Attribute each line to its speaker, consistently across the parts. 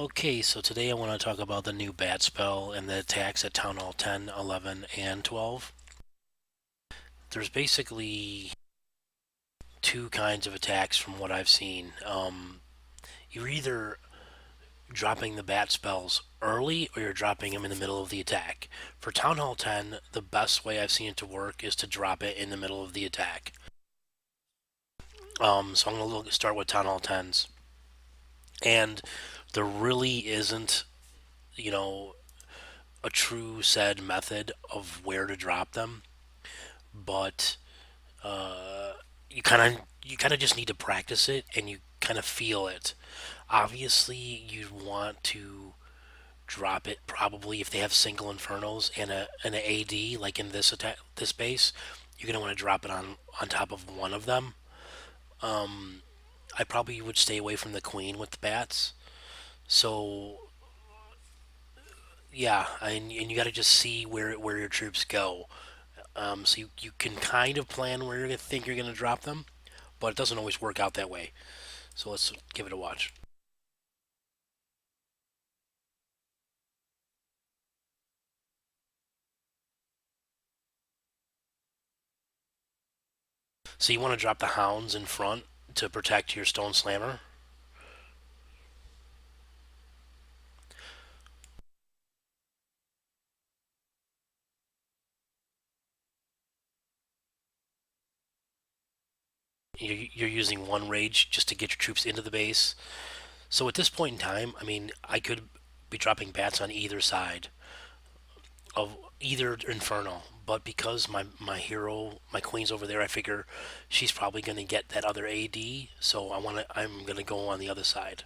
Speaker 1: Okay, so today I want to talk about the new bat spell and the attacks at Town Hall 10, 11, and 12. There's basically two kinds of attacks from what I've seen. You're either dropping the bat spells early or you're dropping them in the middle of the attack. For Town Hall 10, the best way I've seen it to work is to drop it in the middle of the attack. So I'm going to start with Town Hall 10s. And there really isn't, you know, a true said method of where to drop them, but you kind of just need to practice it and you kind of feel it. Obviously, you want to drop it probably if they have single infernos and an AD like in this base. You're gonna want to drop it on top of one of them. I probably would stay away from the queen with the bats. So yeah, and you got to just see where your troops go. So you can kind of plan where you think you're going to drop them, but it doesn't always work out that way. So let's give it a watch. So you want to drop the hounds in front to protect your stone slammer. You're using one rage just to get your troops into the base. So at this point in time, I mean, I could be dropping bats on either side of either inferno, but because my queen's over there, I figure she's probably going to get that other AD. So I'm going to go on the other side.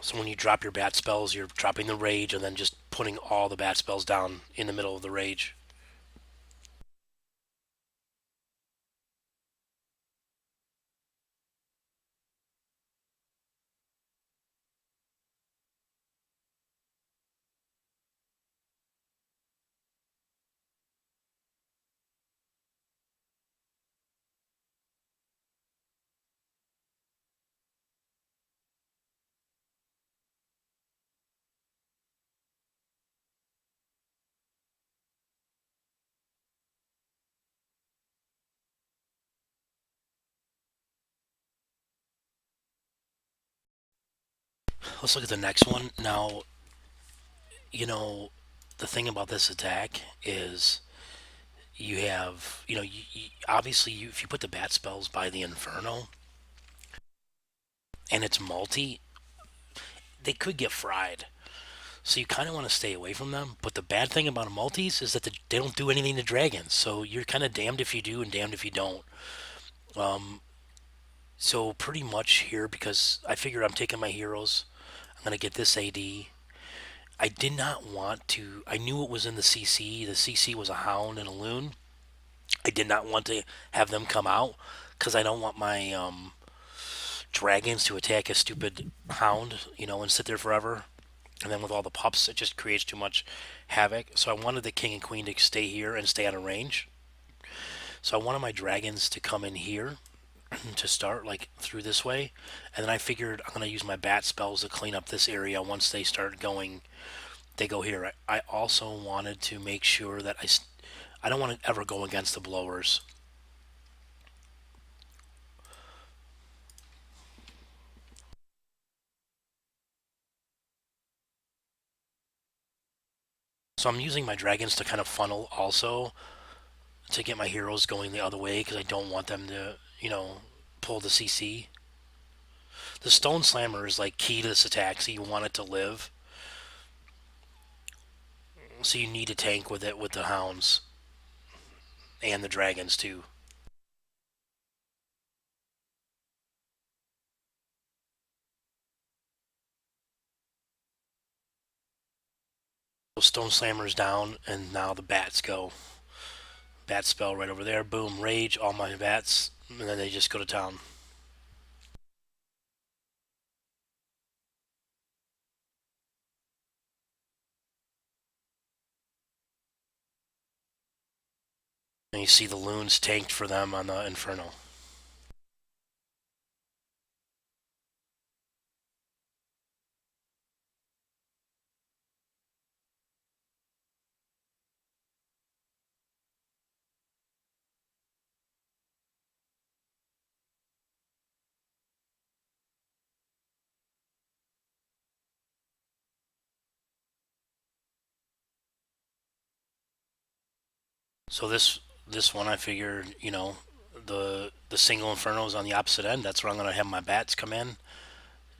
Speaker 1: So when you drop your bat spells, you're dropping the rage and then just putting all the bat spells down in the middle of the rage. Let's look at the next one. Now, you know, the thing about this attack is you have, obviously, if you put the bat spells by the Inferno and it's multi, they could get fried. So you kind of want to stay away from them. But the bad thing about multis is that they don't do anything to dragons. So you're kind of damned if you do and damned if you don't. So pretty much here, because I figure I'm taking my heroes, I'm gonna get this AD. I did not want to. I knew it was in the CC. The CC was a hound and a loon. I did not want to have them come out because I don't want my dragons to attack a stupid hound, and sit there forever. And then with all the pups, it just creates too much havoc. So I wanted the king and queen to stay here and stay out of range. So I wanted my dragons to come in here to start, like through this way, and then I figured I'm gonna use my bat spells to clean up this area once they start going. They go here. I also wanted to make sure that I don't want to ever go against the blowers. So I'm using my dragons to kind of funnel also to get my heroes going the other way because I don't want them to, pull the CC. The Stone Slammer is like key to this attack, so you want it to live. So you need to tank with it with the hounds and the dragons too. Stone Slammer's down, and now the bats go. Bat spell right over there. Boom, rage, all my bats, and then they just go to town. And you see the loons tanked for them on the Inferno. So this one I figured, the single Inferno is on the opposite end. That's where I'm gonna have my bats come in,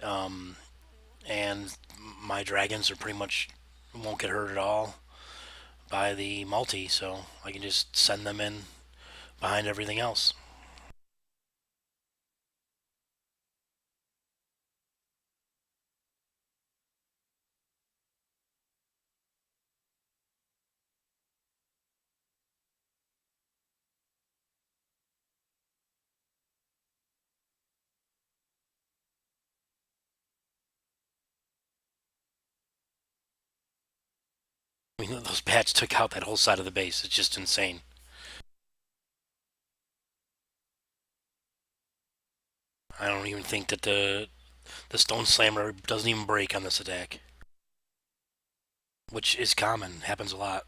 Speaker 1: and my dragons are pretty much won't get hurt at all by the multi, so I can just send them in behind everything else. I mean, those bats took out that whole side of the base. It's just insane. I don't even think that the Stone Slammer doesn't even break on this attack, which is common. Happens a lot.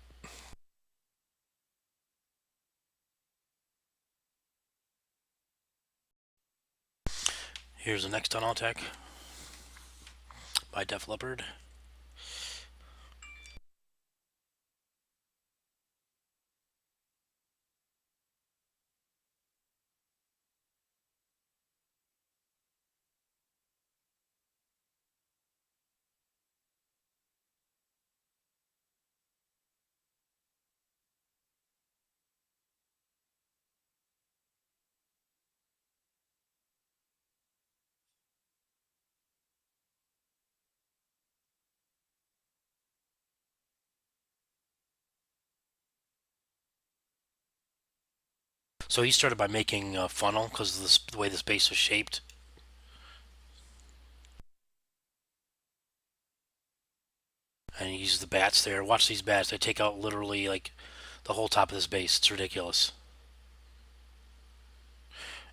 Speaker 1: Here's the next tunnel attack by Def Leppard. So he started by making a funnel because of the way this base was shaped, and he uses the bats there. Watch these bats; they take out literally like the whole top of this base. It's ridiculous,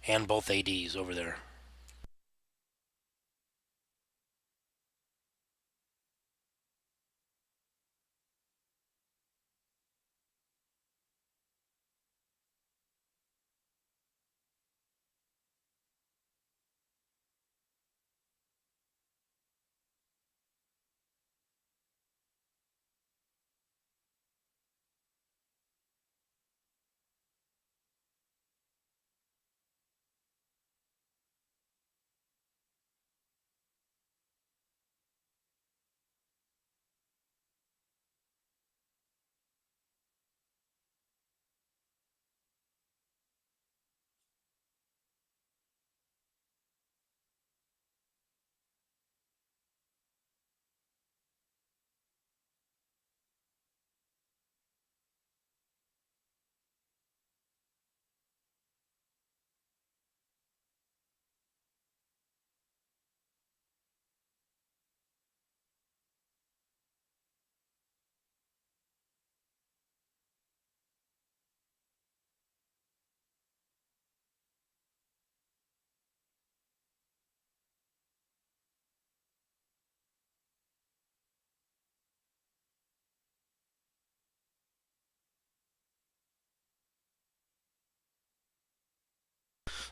Speaker 1: and both ADs over there.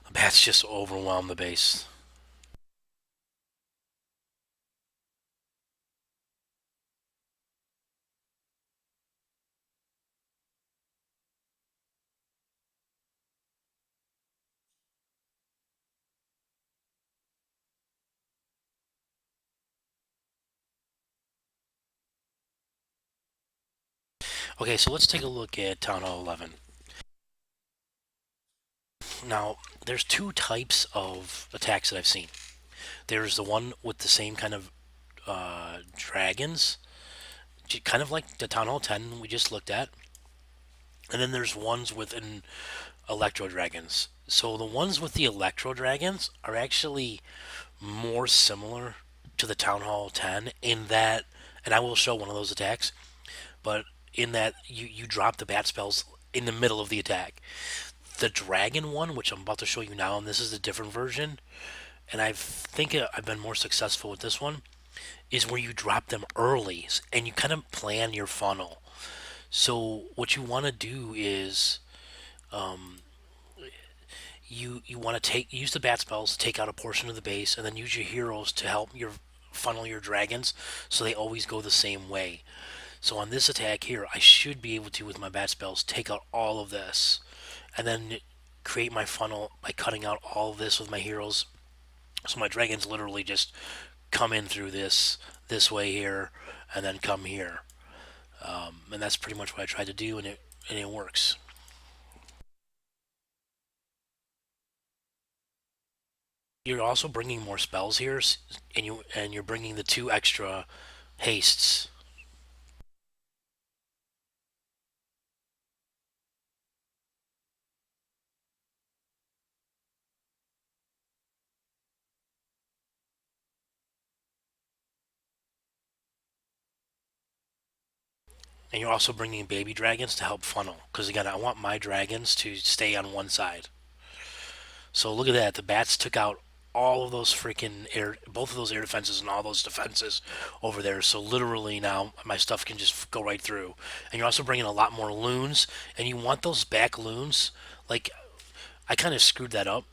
Speaker 1: The bats just overwhelm the base. Okay, so let's take a look at Town Hall 11. Now, there's two types of attacks that I've seen. There's the one with the same kind of dragons, kind of like the Town Hall 10 we just looked at. And then there's ones with an Electro Dragons. So the ones with the Electro Dragons are actually more similar to the Town Hall 10 in that, and I will show one of those attacks, but in that you drop the bat spells in the middle of the attack. The dragon one, which I'm about to show you now, and this is a different version, and I think I've been more successful with this one, is where you drop them early and you kind of plan your funnel. So what you want to do is you want to take use the bat spells to take out a portion of the base, and then use your heroes to help your funnel your dragons so they always go the same way. So on this attack here, I should be able to, with my bat spells, take out all of this, and then create my funnel by cutting out all of this with my heroes. So my dragons literally just come in through this way here, and then come here, and that's pretty much what I tried to do, and it works. You're also bringing more spells here, and you're bringing the two extra hastes, and you're also bringing baby dragons to help funnel. Because again, I want my dragons to stay on one side. So look at that. The bats took out all of those freaking air, both of those air defenses and all those defenses over there. So literally now my stuff can just go right through. And you're also bringing a lot more loons, and you want those back loons. Like I kind of screwed that up.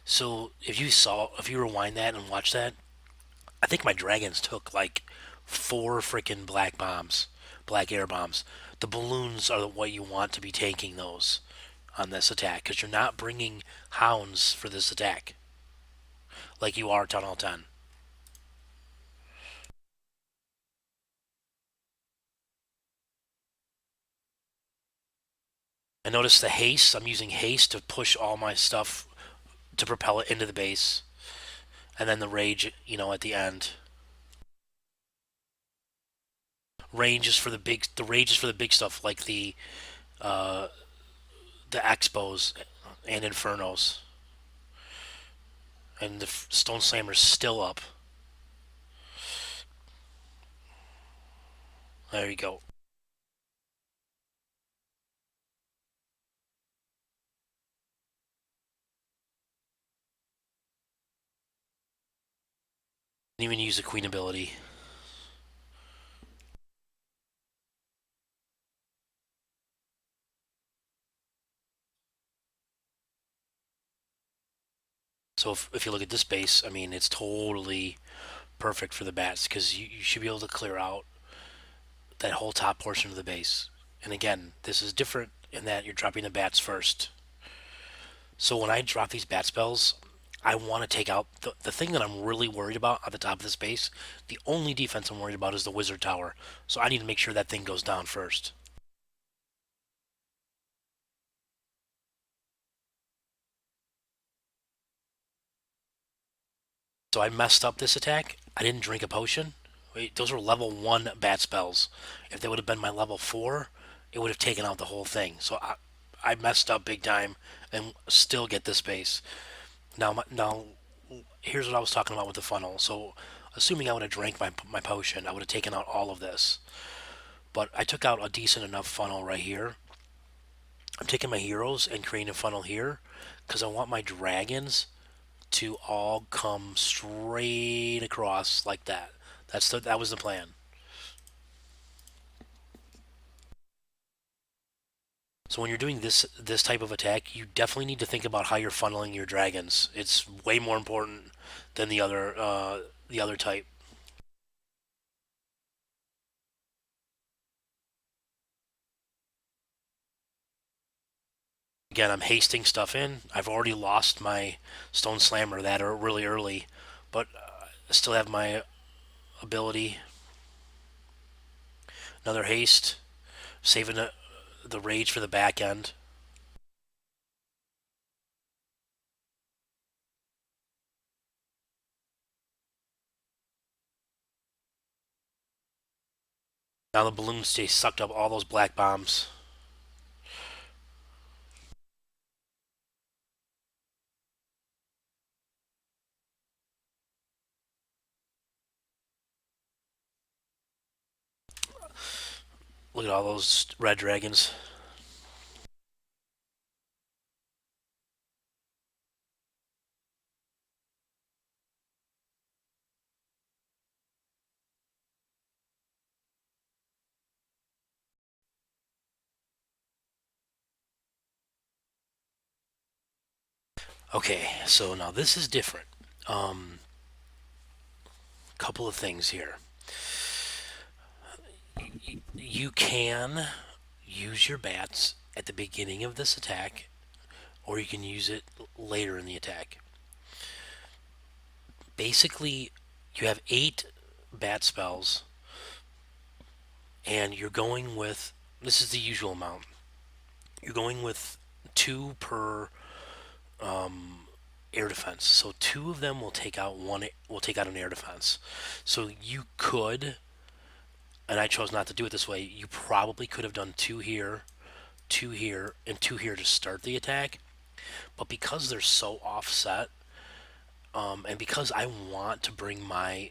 Speaker 1: So if you rewind that and watch that, I think my dragons took like four freaking black bombs, black air bombs. The balloons are what you want to be taking those on this attack because you're not bringing hounds for this attack like you are Tunnel 10. And notice the haste. I'm using haste to push all my stuff to propel it into the base, and then the rage, at the end. Range is for the big. The rage is for the big stuff like uh, the expos and infernos, and the stone slammer's still up. There you go. Didn't even use the queen ability. So if you look at this base, I mean, it's totally perfect for the bats because you should be able to clear out that whole top portion of the base. And again, this is different in that you're dropping the bats first. So when I drop these bat spells, I want to take out the thing that I'm really worried about at the top of this base. The only defense I'm worried about is the wizard tower. So I need to make sure that thing goes down first. So I messed up this attack. I didn't drink a potion. Wait, those were level 1 bat spells. If they would have been my level 4, it would have taken out the whole thing. So I messed up big time and still get this base. Now, here's what I was talking about with the funnel. So, assuming I would have drank my potion, I would have taken out all of this. But I took out a decent enough funnel right here. I'm taking my heroes and creating a funnel here because I want my dragons to all come straight across like that. That was the plan. So when you're doing this type of attack, you definitely need to think about how you're funneling your dragons. It's way more important than the other type. Again, I'm hasting stuff in. I've already lost my Stone Slammer that are really early, but I still have my ability. Another haste, saving the rage for the back end. Now the balloons they sucked up all those black bombs. Look at all those red dragons. Okay, so now this is different. Couple of things here. You can use your bats at the beginning of this attack, or you can use it later in the attack. Basically, you have 8 bat spells, and you're going with this is the usual amount. You're going with 2 per air defense. So 2 of them will take out one. Will take out an air defense. So you could, and I chose not to do it this way. You probably could have done 2 here, and 2 here to start the attack. But because they're so offset, and because I want to bring my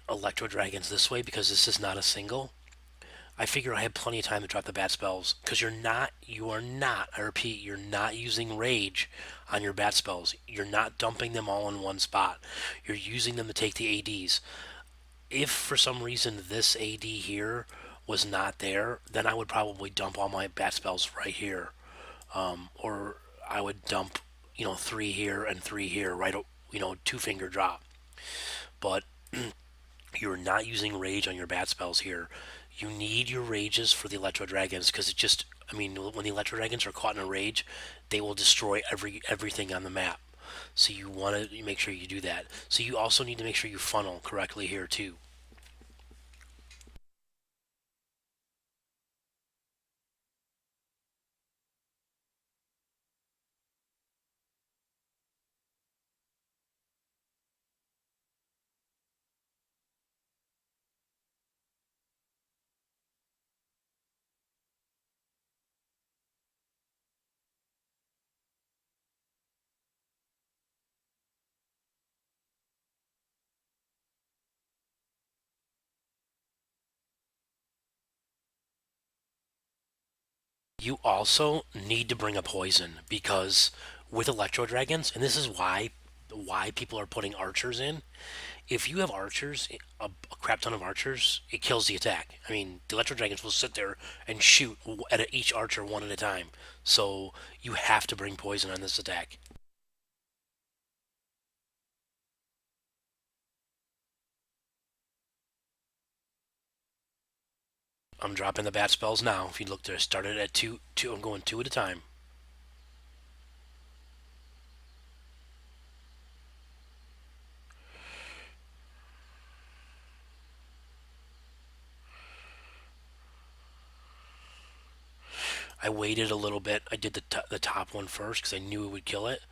Speaker 1: Electro Dragons this way, because this is not a single, I figure I had plenty of time to drop the bat spells. Because you are not, I repeat, you're not using rage on your bat spells. You're not dumping them all in one spot. You're using them to take the ADs. If for some reason this AD here was not there, then I would probably dump all my bat spells right here, or I would dump 3 here and 3 here, right, 2 finger drop. But you're not using rage on your bat spells here. You need your rages for the Electro Dragons because it just, I mean, when the Electro Dragons are caught in a rage, they will destroy everything on the map. So you want to make sure you do that. So you also need to make sure you funnel correctly here too. You also need to bring a poison because with Electro Dragons, and this is why people are putting archers in. If you have archers, a crap ton of archers, it kills the attack. I mean, the Electro Dragons will sit there and shoot at each archer one at a time. So you have to bring poison on this attack. I'm dropping the bat spells now. If you look there, started at two. I'm going 2 at a time. I waited a little bit. I did the top one first because I knew it would kill it,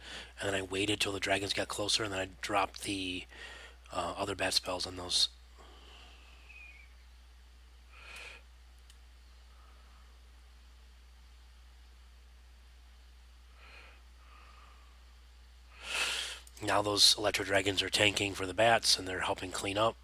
Speaker 1: and then I waited till the dragons got closer, and then I dropped the other bat spells on those. Now those electro dragons are tanking for the bats, and they're helping clean up.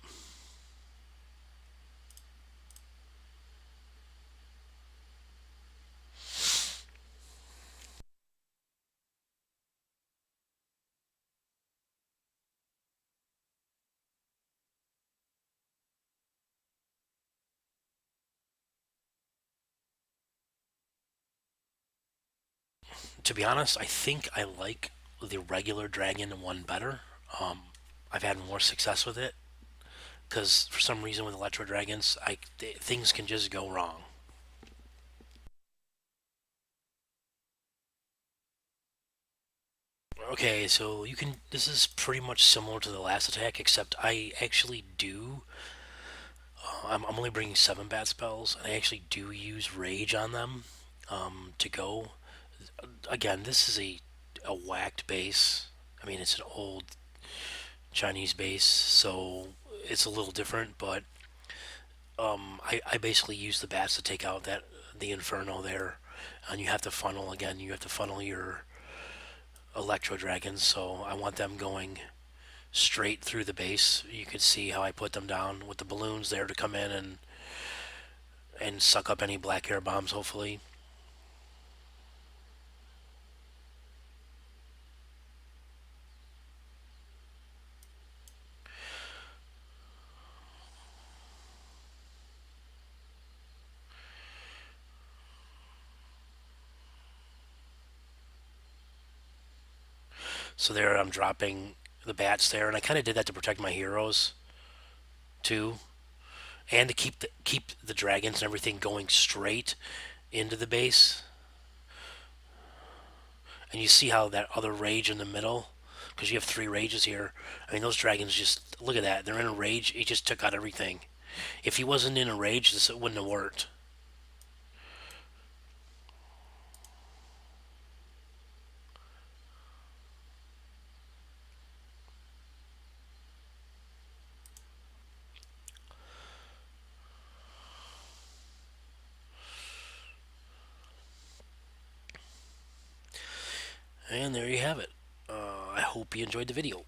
Speaker 1: To be honest, I think I like the regular dragon one better. Um, I've had more success with it because for some reason with electro dragons, things can just go wrong. Okay, so you can. This is pretty much similar to the last attack, except I actually do. I'm only bringing 7 bat spells, and I actually do use rage on them to go. Again, this is a whacked base. I mean, it's an old Chinese base, so it's a little different. But I basically use the bats to take out the inferno there, and you have to funnel again. You have to funnel your electro dragons. So I want them going straight through the base. You can see how I put them down with the balloons there to come in and suck up any black air bombs. Hopefully, So there I'm dropping the bats there, and I kind of did that to protect my heroes too, and to keep the dragons and everything going straight into the base. And you see how that other rage in the middle, because you have three rages here. I mean, those dragons just look at that. They're in a rage. He just took out everything. If he wasn't in a rage, this wouldn't have worked. And there you have it. I hope you enjoyed the video.